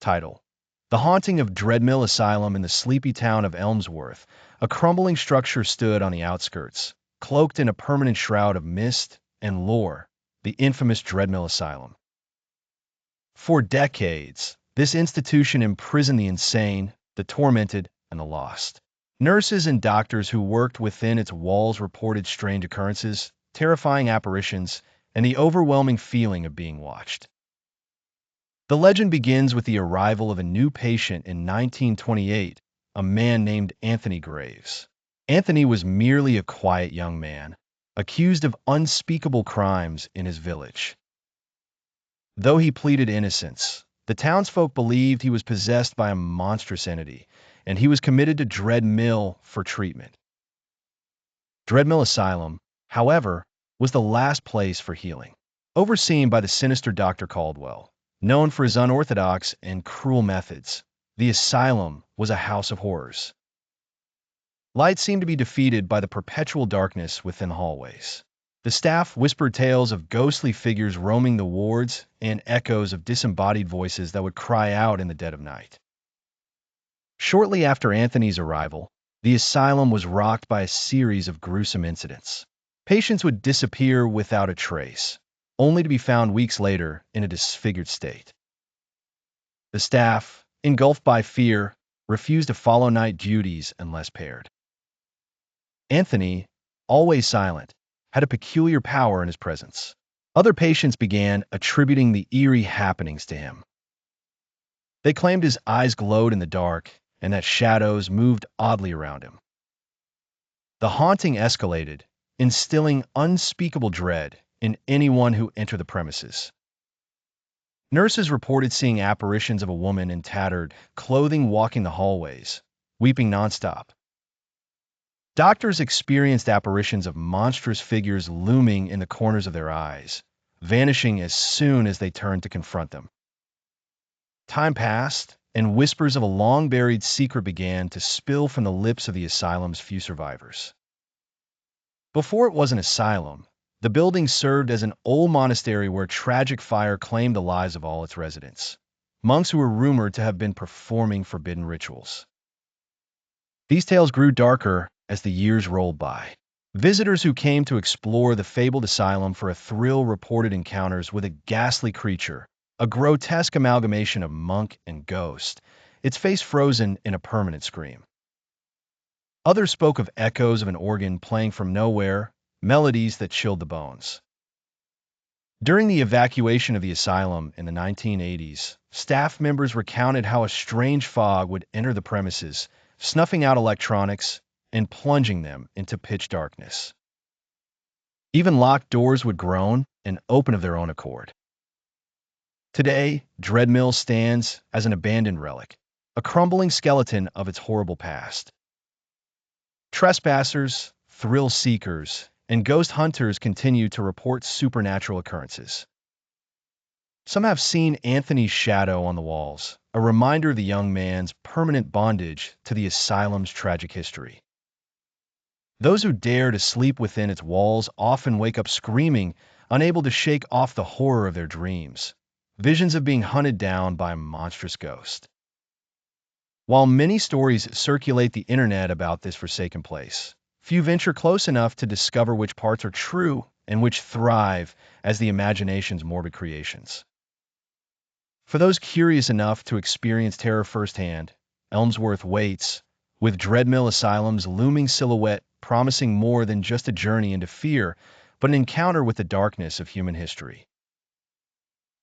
Title: The Haunting of Dreadmill Asylum in the sleepy town of Elmsworth. A crumbling structure stood on the outskirts, cloaked in a permanent shroud of mist and lore, the infamous Dreadmill Asylum. For decades, this institution imprisoned the insane, the tormented, and the lost. Nurses and doctors who worked within its walls reported strange occurrences, terrifying apparitions, and the overwhelming feeling of being watched. The legend begins with the arrival of a new patient in 1928, a man named Anthony Graves. Anthony was merely a quiet young man, accused of unspeakable crimes in his village. Though he pleaded innocence, the townsfolk believed he was possessed by a monstrous entity, and he was committed to Dreadmill for treatment. Dreadmill Asylum, however, was the last place for healing. Overseen by the sinister Dr. Caldwell, known for his unorthodox and cruel methods, the asylum was a house of horrors. Light seemed to be defeated by the perpetual darkness within the hallways. The staff whispered tales of ghostly figures roaming the wards and echoes of disembodied voices that would cry out in the dead of night. Shortly after Anthony's arrival, the asylum was rocked by a series of gruesome incidents. Patients would disappear without a trace, only to be found weeks later in a disfigured state. The staff, engulfed by fear, refused to follow night duties unless paired. Anthony, always silent, had a peculiar power in his presence. Other patients began attributing the eerie happenings to him. They claimed his eyes glowed in the dark and that shadows moved oddly around him. The haunting escalated, instilling unspeakable dread in anyone who entered the premises. Nurses reported seeing apparitions of a woman in tattered clothing walking the hallways, weeping nonstop. Doctors experienced apparitions of monstrous figures looming in the corners of their eyes, vanishing as soon as they turned to confront them. Time passed, and whispers of a long-buried secret began to spill from the lips of the asylum's few survivors. Before it was an asylum, the building served as an old monastery where tragic fire claimed the lives of all its residents, monks who were rumored to have been performing forbidden rituals. These tales grew darker as the years rolled by. Visitors who came to explore the fabled asylum for a thrill reported encounters with a ghastly creature, a grotesque amalgamation of monk and ghost, its face frozen in a permanent scream. Others spoke of echoes of an organ playing from nowhere, melodies that chilled the bones. During the evacuation of the asylum in the 1980s, staff members recounted how a strange fog would enter the premises, snuffing out electronics and plunging them into pitch darkness. Even locked doors would groan and open of their own accord. Today, Dreadmill stands as an abandoned relic, a crumbling skeleton of its horrible past. Trespassers, thrill seekers, and ghost hunters continue to report supernatural occurrences. Some have seen Anthony's shadow on the walls, a reminder of the young man's permanent bondage to the asylum's tragic history. Those who dare to sleep within its walls often wake up screaming, unable to shake off the horror of their dreams, visions of being hunted down by a monstrous ghost. While many stories circulate the internet about this forsaken place, few venture close enough to discover which parts are true and which thrive as the imagination's morbid creations. For those curious enough to experience terror firsthand, Elmsworth waits, with Dreadmill Asylum's looming silhouette promising more than just a journey into fear, but an encounter with the darkness of human history.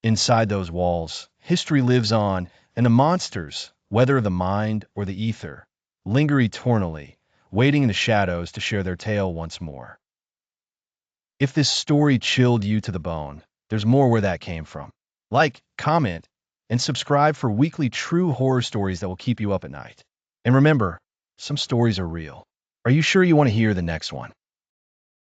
Inside those walls, history lives on, and the monsters, whether of the mind or the ether, linger eternally, waiting in the shadows to share their tale once more. If this story chilled you to the bone, there's more where that came from. Like, comment, and subscribe for weekly true horror stories that will keep you up at night. And remember, some stories are real. Are you sure you want to hear the next one?